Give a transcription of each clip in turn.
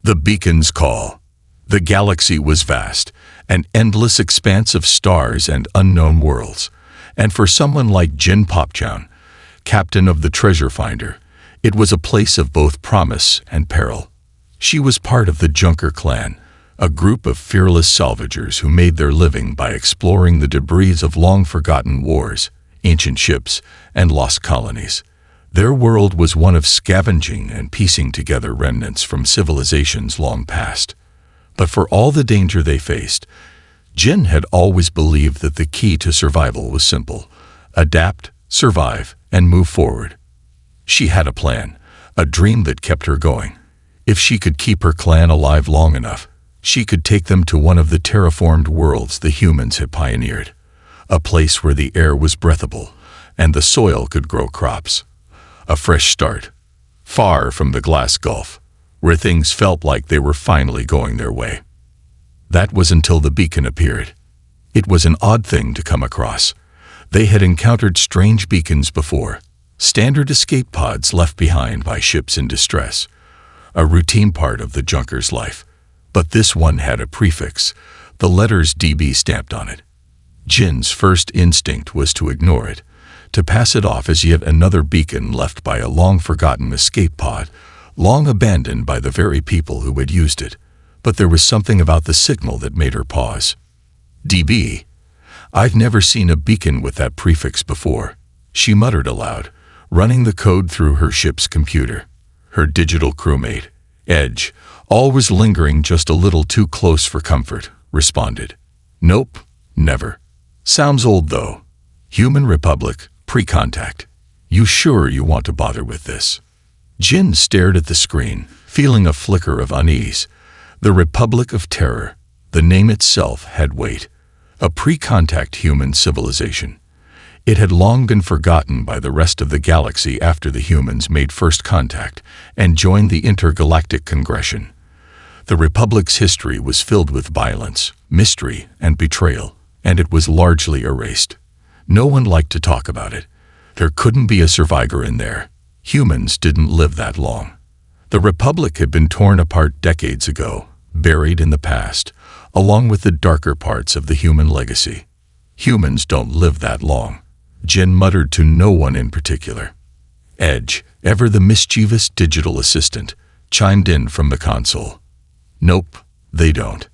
The beacon's call. The galaxy was vast, an endless expanse of stars and unknown worlds. And for someone like Jin Popchown, captain of the treasure finder, it was a place of both promise and peril. She was part of the Junker clan, a group of fearless salvagers who made their living by exploring the debris of long-forgotten wars, ancient ships, and lost colonies. Their world was one of scavenging and piecing together remnants from civilizations long past. But for all the danger they faced, Jin had always believed that the key to survival was simple: adapt, survive, and move forward. She had a plan, a dream that kept her going. If she could keep her clan alive long enough, she could take them to one of the terraformed worlds the humans had pioneered, a place where the air was breathable and the soil could grow crops. A fresh start, far from the glass gulf, where things felt like they were finally going their way. That was until the beacon appeared. It was an odd thing to come across. They had encountered strange beacons before, standard escape pods left behind by ships in distress, a routine part of the Junker's life. But this one had a prefix, the letters DB stamped on it. Jin's first instinct was to ignore it, to pass it off as yet another beacon left by a long-forgotten escape pod, long abandoned by the very people who had used it. But there was something about the signal that made her pause. DB? I've never seen a beacon with that prefix before, she muttered aloud, running the code through her ship's computer. Her digital crewmate, Edge, always lingering just a little too close for comfort, responded. Nope, never. Sounds old though. Human Republic, pre-contact. You sure you want to bother with this? Jin stared at the screen, feeling a flicker of unease. The Republic of Terror, the name itself had weight. A pre-contact human civilization. It had long been forgotten by the rest of the galaxy after the humans made first contact and joined the intergalactic Congression. The Republic's history was filled with violence, mystery, and betrayal, and it was largely erased. No one liked to talk about it. There couldn't be a survivor in there. Humans didn't live that long. The Republic had been torn apart decades ago, buried in the past, along with the darker parts of the human legacy. Humans don't live that long, Jin muttered to no one in particular. Edge, ever the mischievous digital assistant, chimed in from the console. Nope, they don't.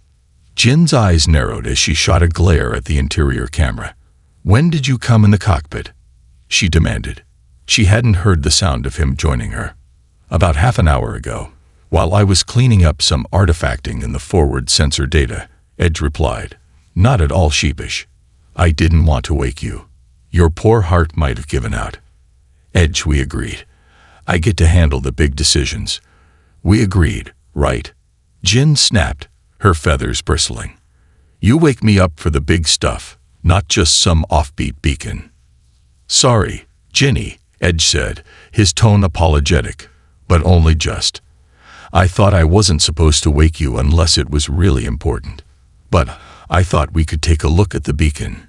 Jin's eyes narrowed as she shot a glare at the interior camera. When did you come in the cockpit? She demanded. She hadn't heard the sound of him joining her. About half an hour ago, while I was cleaning up some artifacting in the forward sensor data, Edge replied, not at all sheepish. I didn't want to wake you. Your poor heart might have given out. Edge, we agreed. I get to handle the big decisions. We agreed, right? Jin snapped, her feathers bristling. You wake me up for the big stuff, not just some offbeat beacon. Sorry, Ginny, Edge said, his tone apologetic, but only just. I thought I wasn't supposed to wake you unless it was really important. But I thought we could take a look at the beacon.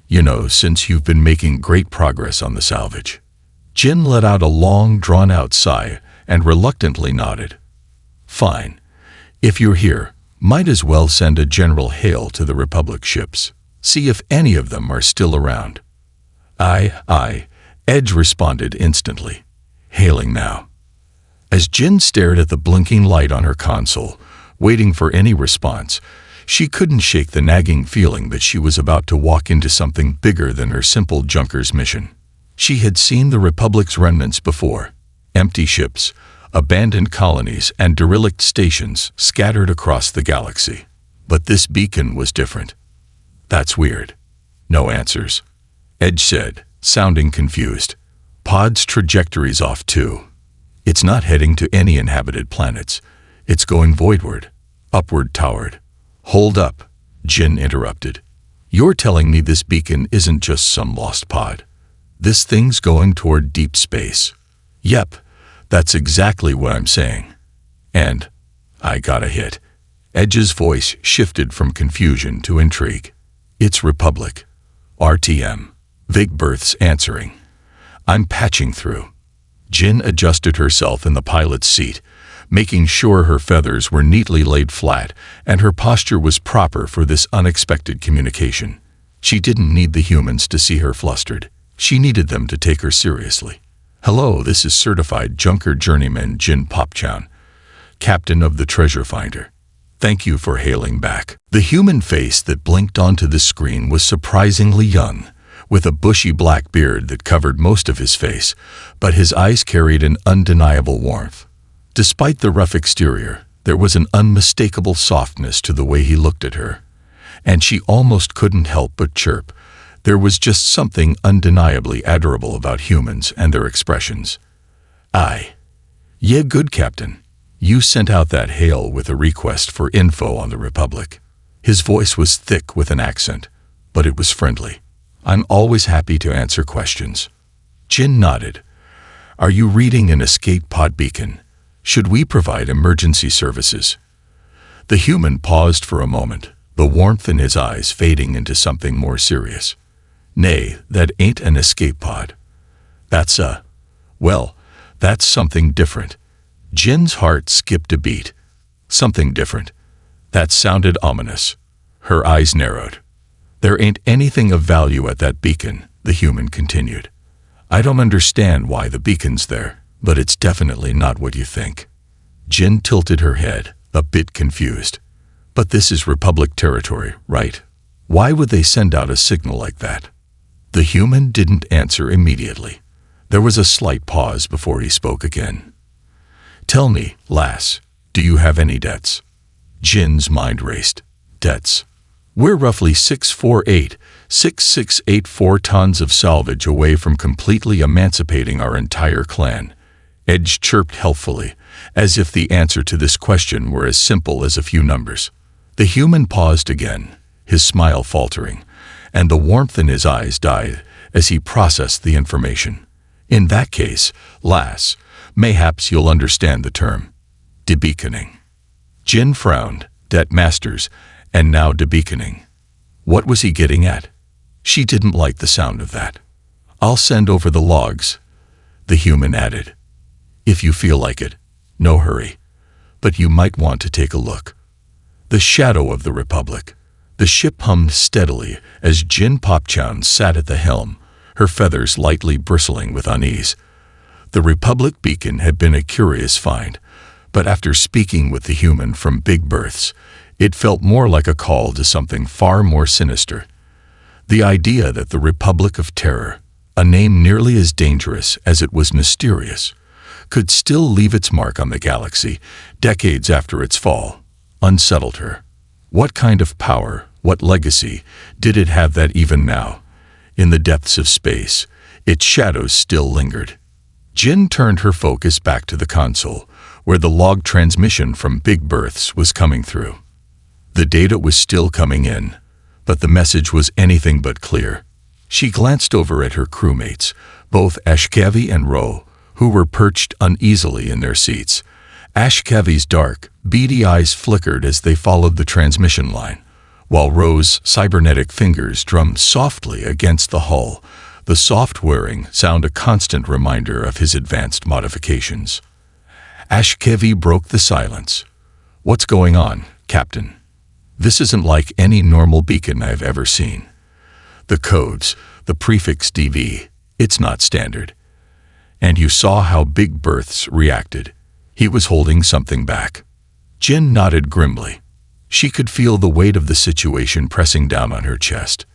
You know, since you've been making great progress on the salvage. Jin let out a long, drawn-out sigh and reluctantly nodded. Fine. If you're here, might as well send a general hail to the Republic ships. See if any of them are still around. Aye, Edge responded instantly. Hailing now. As Jin stared at the blinking light on her console, waiting for any response, she couldn't shake the nagging feeling that she was about to walk into something bigger than her simple Junker's mission. She had seen the Republic's remnants before. Empty ships, abandoned colonies, and derelict stations scattered across the galaxy. But this beacon was different. That's weird. No answers. Edge said, sounding confused. Pod's trajectory's off too. It's not heading to any inhabited planets. It's going voidward, upward towered. Hold up, Jin interrupted. You're telling me this beacon isn't just some lost pod. This thing's going toward deep space. Yep, that's exactly what I'm saying. And I got a hit. Edge's voice shifted from confusion to intrigue. It's Republic. RTM. Vigbirth's answering. I'm patching through. Jin adjusted herself in the pilot's seat, making sure her feathers were neatly laid flat and her posture was proper for this unexpected communication. She didn't need the humans to see her flustered. She needed them to take her seriously. "Hello, this is certified junker journeyman Jin Popchown, captain of the treasure finder. Thank you for hailing back." The human face that blinked onto the screen was surprisingly young, with a bushy black beard that covered most of his face, but his eyes carried an undeniable warmth. Despite the rough exterior, there was an unmistakable softness to the way he looked at her, and she almost couldn't help but chirp. There was just something undeniably adorable about humans and their expressions. Yeah, good captain. You sent out that hail with a request for info on the Republic." His voice was thick with an accent, but it was friendly. "I'm always happy to answer questions." Jin nodded. "Are you reading an escape pod beacon? Should we provide emergency services?" The human paused for a moment, the warmth in his eyes fading into something more serious. "Nay, that ain't an escape pod. That's something different." Jin's heart skipped a beat. Something different. That sounded ominous. Her eyes narrowed. "There ain't anything of value at that beacon," the human continued. "I don't understand why the beacon's there, but it's definitely not what you think." Jin tilted her head, a bit confused. "But this is Republic territory, right? Why would they send out a signal like that?" The human didn't answer immediately. There was a slight pause before he spoke again. "Tell me, lass, do you have any debts?" Jin's mind raced. "Debts? We're roughly 6'4", tons of salvage away from completely emancipating our entire clan." Edge chirped helpfully, as if the answer to this question were as simple as a few numbers. The human paused again, his smile faltering, and the warmth in his eyes died as he processed the information. "In that case, lass, mayhaps you'll understand the term Debeaconing." Jin frowned. Debt masters, and now Debeaconing. What was he getting at? She didn't like the sound of that. "I'll send over the logs," the human added. "If you feel like it. No hurry. But you might want to take a look." The shadow of the Republic. The ship hummed steadily as Jin Popchown sat at the helm, her feathers lightly bristling with unease. The Republic beacon had been a curious find, but after speaking with the human from Big Berths, it felt more like a call to something far more sinister. The idea that the Republic of Terror, a name nearly as dangerous as it was mysterious, could still leave its mark on the galaxy decades after its fall, unsettled her. What kind of power, what legacy, did it have that even now, in the depths of space, its shadows still lingered? Jin turned her focus back to the console, where the log transmission from Big Berths was coming through. The data was still coming in, but the message was anything but clear. She glanced over at her crewmates, both HFY and Ro, who were perched uneasily in their seats. HFY's dark, beady eyes flickered as they followed the transmission line, while Ro's cybernetic fingers drummed softly against the hull, the soft whirring sound a constant reminder of his advanced modifications. HFY broke the silence. "What's going on, Captain? This isn't like any normal beacon I've ever seen. The codes, the prefix DV, it's not standard." "And you saw how Big Berths reacted. He was holding something back." Jin nodded grimly. She could feel the weight of the situation pressing down on her chest.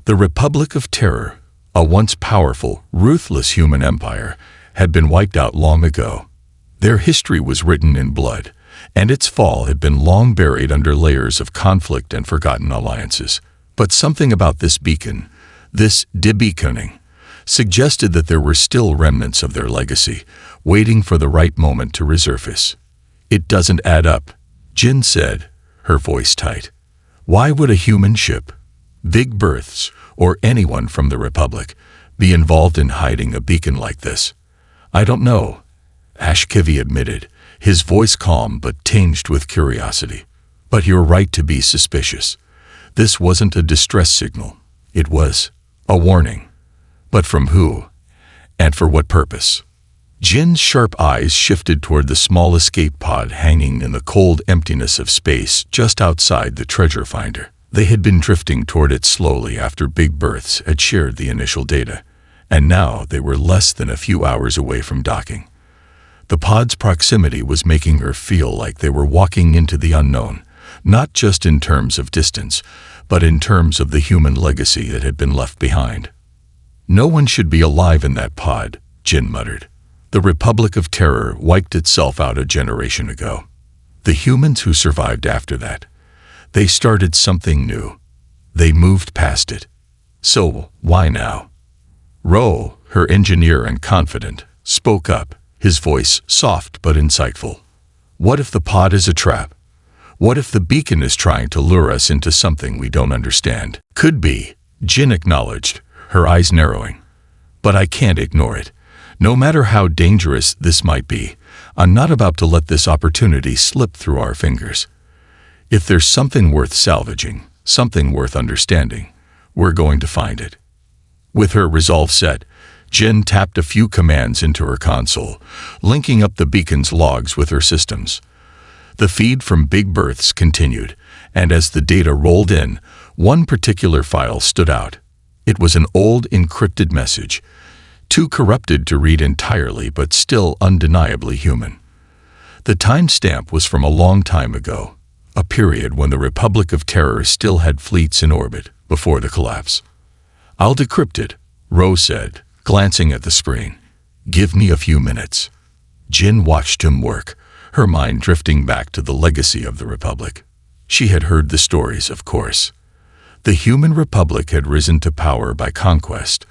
The Republic of Terror, a once powerful, ruthless human empire, had been wiped out long ago. Their history was written in blood, and its fall had been long buried under layers of conflict and forgotten alliances. But something about this beacon, this Debeaconing, suggested that there were still remnants of their legacy, waiting for the right moment to resurface. "It doesn't add up," Jin said, her voice tight. "Why would a human ship, Big Berths, or anyone from the Republic, be involved in hiding a beacon like this?" "I don't know," HFY admitted, his voice calm but tinged with curiosity. "But you're right to be suspicious. This wasn't a distress signal. It was a warning. But from who? And for what purpose?" Jin's sharp eyes shifted toward the small escape pod hanging in the cold emptiness of space just outside the treasure finder. They had been drifting toward it slowly after Big Berths had shared the initial data, and now they were less than a few hours away from docking. The pod's proximity was making her feel like they were walking into the unknown, not just in terms of distance, but in terms of the human legacy that had been left behind. "No one should be alive in that pod," Jin muttered. "The Republic of Terror wiped itself out a generation ago. The humans who survived after that, they started something new. They moved past it. So why now?" Ro, her engineer and confident, spoke up, his voice soft but insightful. "What if the pod is a trap? What if the beacon is trying to lure us into something we don't understand?" "Could be," Jin acknowledged, her eyes narrowing. "But I can't ignore it. No matter how dangerous this might be, I'm not about to let this opportunity slip through our fingers. If there's something worth salvaging, something worth understanding, we're going to find it." With her resolve set, Jin tapped a few commands into her console, linking up the beacon's logs with her systems. The feed from Big Berths continued, and as the data rolled in, one particular file stood out. It was an old encrypted message, too corrupted to read entirely but still undeniably human. The timestamp was from a long time ago, a period when the Republic of Terror still had fleets in orbit before the collapse. "I'll decrypt it," Ro said, glancing at the screen. "Give me a few minutes." Jin watched him work, her mind drifting back to the legacy of the Republic. She had heard the stories, of course. The human Republic had risen to power by conquest,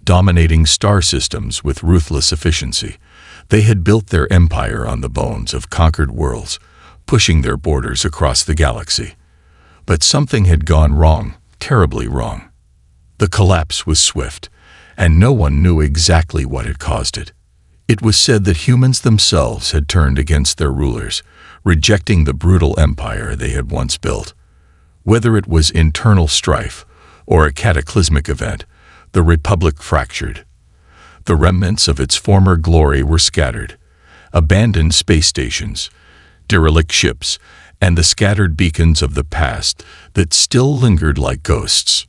dominating star systems with ruthless efficiency. They had built their empire on the bones of conquered worlds, pushing their borders across the galaxy. But something had gone wrong, terribly wrong. The collapse was swift, and no one knew exactly what had caused it. It was said that humans themselves had turned against their rulers, rejecting the brutal empire they had once built. Whether it was internal strife or a cataclysmic event, the Republic fractured. The remnants of its former glory were scattered. Abandoned space stations, derelict ships, and the scattered beacons of the past that still lingered like ghosts.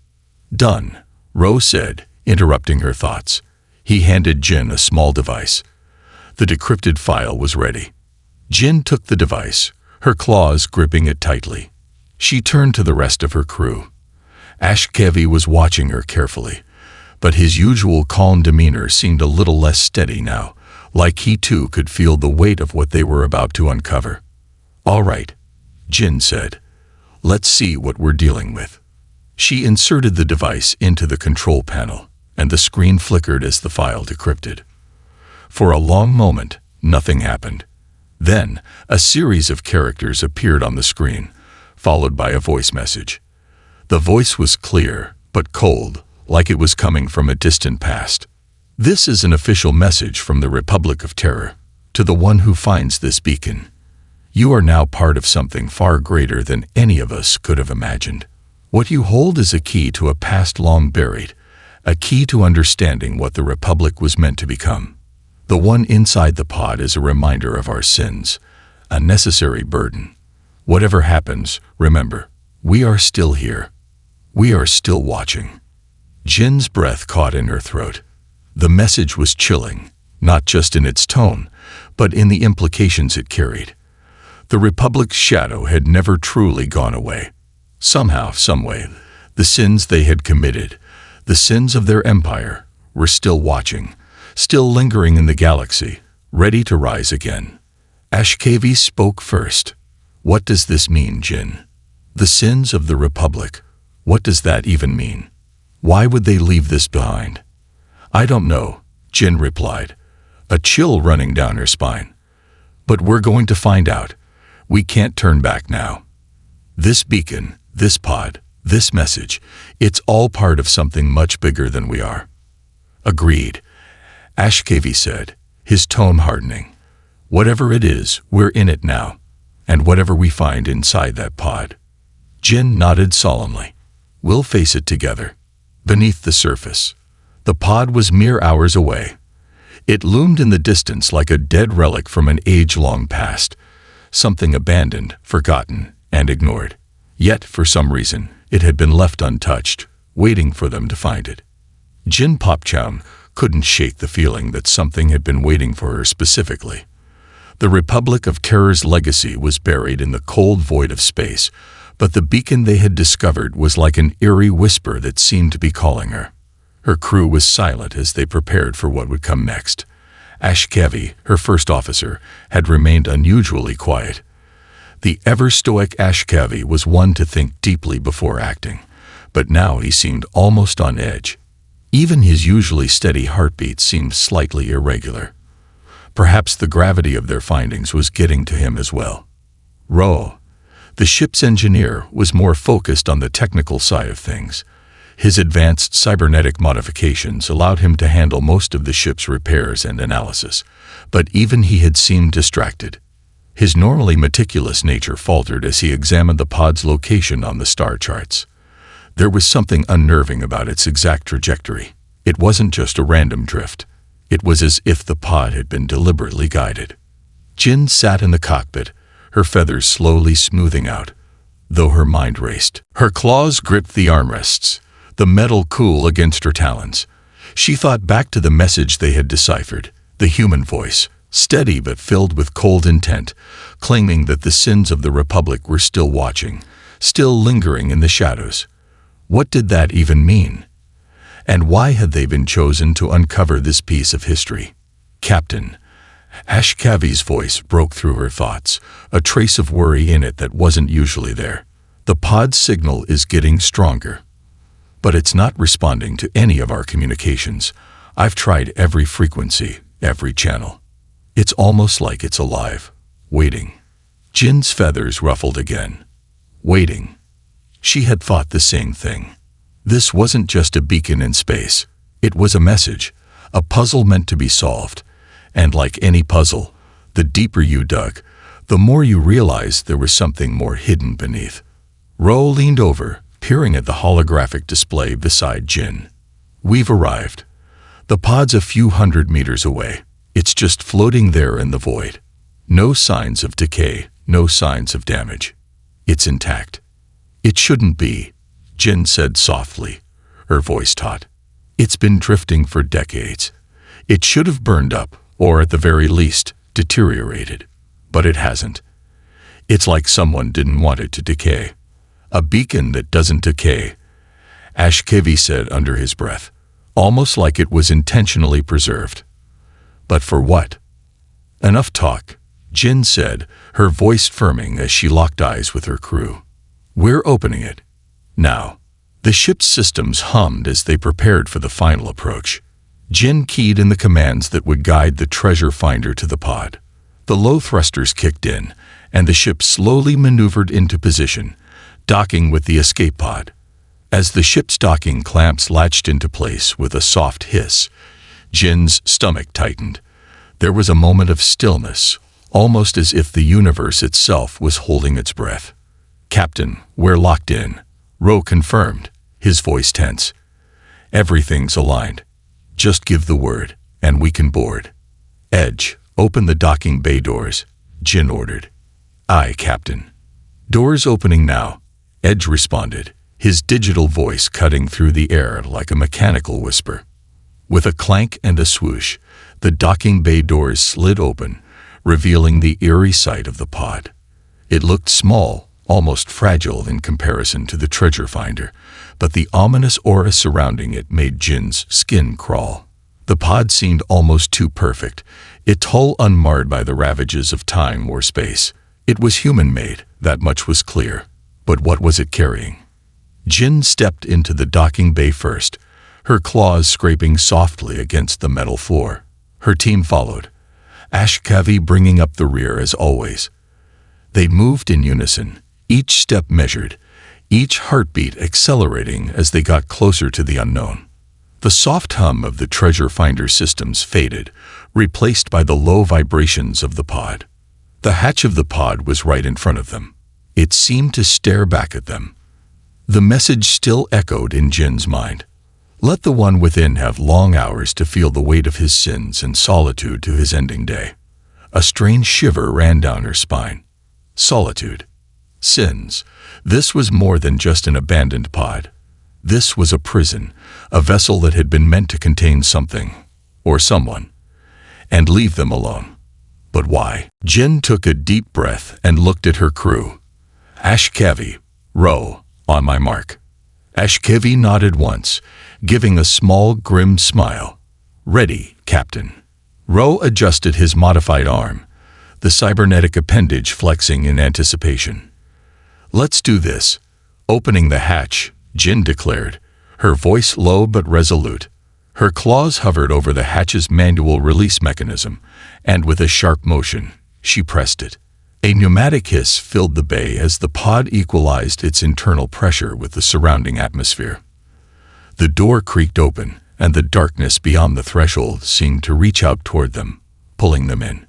"Done," Ro said, interrupting her thoughts. He handed Jin a small device. The decrypted file was ready. Jin took the device, her claws gripping it tightly. She turned to the rest of her crew. HFY was watching her carefully, but his usual calm demeanor seemed a little less steady now, like he too could feel the weight of what they were about to uncover. "All right," Jin said. "Let's see what we're dealing with." She inserted the device into the control panel, and the screen flickered as the file decrypted. For a long moment, nothing happened. Then, a series of characters appeared on the screen, followed by a voice message. The voice was clear, but cold, like it was coming from a distant past. "This is an official message from the Republic of Terror, to the one who finds this beacon. You are now part of something far greater than any of us could have imagined. What you hold is a key to a past long buried, a key to understanding what the Republic was meant to become. The one inside the pod is a reminder of our sins, a necessary burden. Whatever happens, remember, we are still here. We are still watching." Jin's breath caught in her throat. The message was chilling, not just in its tone, but in the implications it carried. The Republic's shadow had never truly gone away. Somehow, someway, the sins they had committed, the sins of their empire, were still watching, still lingering in the galaxy, ready to rise again. HFY spoke first. "What does this mean, Jin? The sins of the Republic. What does that even mean? Why would they leave this behind?" "I don't know," Jin replied, a chill running down her spine. "But we're going to find out. We can't turn back now. This beacon, this pod, this message, it's all part of something much bigger than we are." "Agreed," HFY said, his tone hardening. "Whatever it is, we're in it now, and whatever we find inside that pod." Jin nodded solemnly. "We'll face it together." Beneath the surface, the pod was mere hours away. It loomed in the distance like a dead relic from an age-long past, something abandoned, forgotten, and ignored. Yet, for some reason, it had been left untouched, waiting for them to find it. Jin Popchown couldn't shake the feeling that something had been waiting for her specifically. The Republic of Terror's legacy was buried in the cold void of space, but the beacon they had discovered was like an eerie whisper that seemed to be calling her. Her crew was silent as they prepared for what would come next. HFY, her first officer, had remained unusually quiet. The ever-stoic HFY was one to think deeply before acting, but now he seemed almost on edge. Even his usually steady heartbeat seemed slightly irregular. Perhaps the gravity of their findings was getting to him as well. Ro, the ship's engineer, was more focused on the technical side of things. His advanced cybernetic modifications allowed him to handle most of the ship's repairs and analysis, but even he had seemed distracted. His normally meticulous nature faltered as he examined the pod's location on the star charts. There was something unnerving about its exact trajectory. It wasn't just a random drift. It was as if the pod had been deliberately guided. Jin sat in the cockpit, her feathers slowly smoothing out, though her mind raced. Her claws gripped the armrests, the metal cool against her talons. She thought back to the message they had deciphered, the human voice, steady but filled with cold intent, claiming that the sins of the Republic were still watching, still lingering in the shadows. What did that even mean? And why had they been chosen to uncover this piece of history? Captain, HFY's voice broke through her thoughts, a trace of worry in it that wasn't usually there. The pod signal is getting stronger, but it's not responding to any of our communications. I've tried every frequency, every channel. It's almost like it's alive, waiting. Jin's feathers ruffled again. Waiting. She had thought the same thing. This wasn't just a beacon in space. It was a message, a puzzle meant to be solved. And like any puzzle, the deeper you dug, the more you realized there was something more hidden beneath. Ro leaned over, peering at the holographic display beside Jin. We've arrived. The pod's a few hundred meters away. It's just floating there in the void. No signs of decay, no signs of damage. It's intact. It shouldn't be, Jin said softly, her voice taut. It's been drifting for decades. It should have burned up, or at the very least, deteriorated. But it hasn't. It's like someone didn't want it to decay. A beacon that doesn't decay, HFY said under his breath, almost like it was intentionally preserved. But for what? Enough talk, Jin said, her voice firming as she locked eyes with her crew. We're opening it. Now. The ship's systems hummed as they prepared for the final approach. Jin keyed in the commands that would guide the treasure finder to the pod. The low thrusters kicked in, and the ship slowly maneuvered into position, docking with the escape pod. As the ship's docking clamps latched into place with a soft hiss, Jin's stomach tightened. There was a moment of stillness, almost as if the universe itself was holding its breath. Captain, we're locked in, Ro confirmed, his voice tense. Everything's aligned. Just give the word, and we can board. Edge, open the docking bay doors, Jin ordered. Aye, Captain. Doors opening now, Edge responded, his digital voice cutting through the air like a mechanical whisper. With a clank and a swoosh, the docking bay doors slid open, revealing the eerie sight of the pod. It looked small, almost fragile in comparison to the treasure finder, but the ominous aura surrounding it made Jin's skin crawl. The pod seemed almost too perfect, its hull unmarred by the ravages of time or space. It was human-made, that much was clear. But what was it carrying? Jin stepped into the docking bay first, her claws scraping softly against the metal floor. Her team followed, HFY bringing up the rear as always. They moved in unison, each step measured, each heartbeat accelerating as they got closer to the unknown. The soft hum of the treasure finder systems faded, replaced by the low vibrations of the pod. The hatch of the pod was right in front of them. It seemed to stare back at them. The message still echoed in Jin's mind. Let the one within have long hours to feel the weight of his sins and solitude to his ending day. A strange shiver ran down her spine. Solitude. Sins. This was more than just an abandoned pod. This was a prison, a vessel that had been meant to contain something, or someone, and leave them alone. But why? Jin took a deep breath and looked at her crew. HFY, row, on my mark. HFY nodded once, giving a small, grim smile. Ready, Captain. Row adjusted his modified arm, the cybernetic appendage flexing in anticipation. Let's do this. Opening the hatch, Jin declared, her voice low but resolute. Her claws hovered over the hatch's manual release mechanism, and with a sharp motion, she pressed it. A pneumatic hiss filled the bay as the pod equalized its internal pressure with the surrounding atmosphere. The door creaked open, and the darkness beyond the threshold seemed to reach out toward them, pulling them in.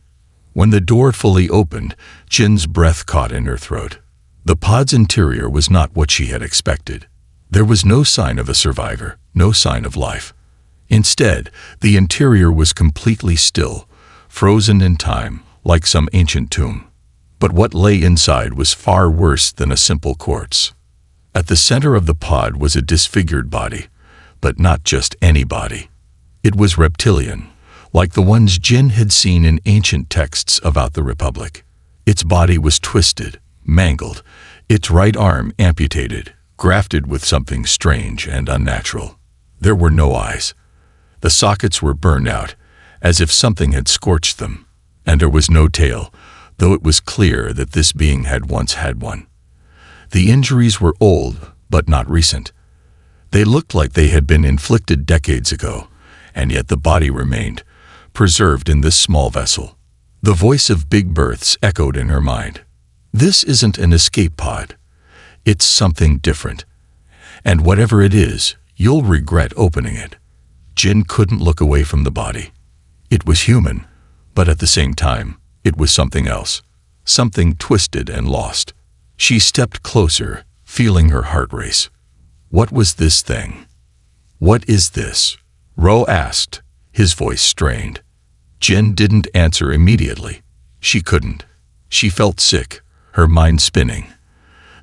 When the door fully opened, Jin's breath caught in her throat. The pod's interior was not what she had expected. There was no sign of a survivor, no sign of life. Instead, the interior was completely still, frozen in time, like some ancient tomb. But what lay inside was far worse than a simple corpse. At the center of the pod was a disfigured body, but not just any body. It was reptilian, like the ones Jin had seen in ancient texts about the Republic. Its body was twisted, mangled, its right arm amputated, grafted with something strange and unnatural. There were no eyes. The sockets were burned out, as if something had scorched them, and there was no tail, though it was clear that this being had once had one. The injuries were old, but not recent. They looked like they had been inflicted decades ago, and yet the body remained, preserved in this small vessel. The voice of Big Berth's echoed in her mind. This isn't an escape pod. It's something different. And whatever it is, you'll regret opening it. Jin couldn't look away from the body. It was human, but at the same time, it was something else, something twisted and lost. She stepped closer, feeling her heart race. What was this thing? What is this? Ro asked, his voice strained. Jin didn't answer immediately. She couldn't. She felt sick, her mind spinning.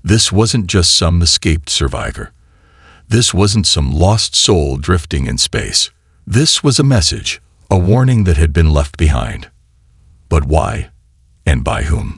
This wasn't just some escaped survivor. This wasn't some lost soul drifting in space. This was a message, a warning that had been left behind. But why? And by whom?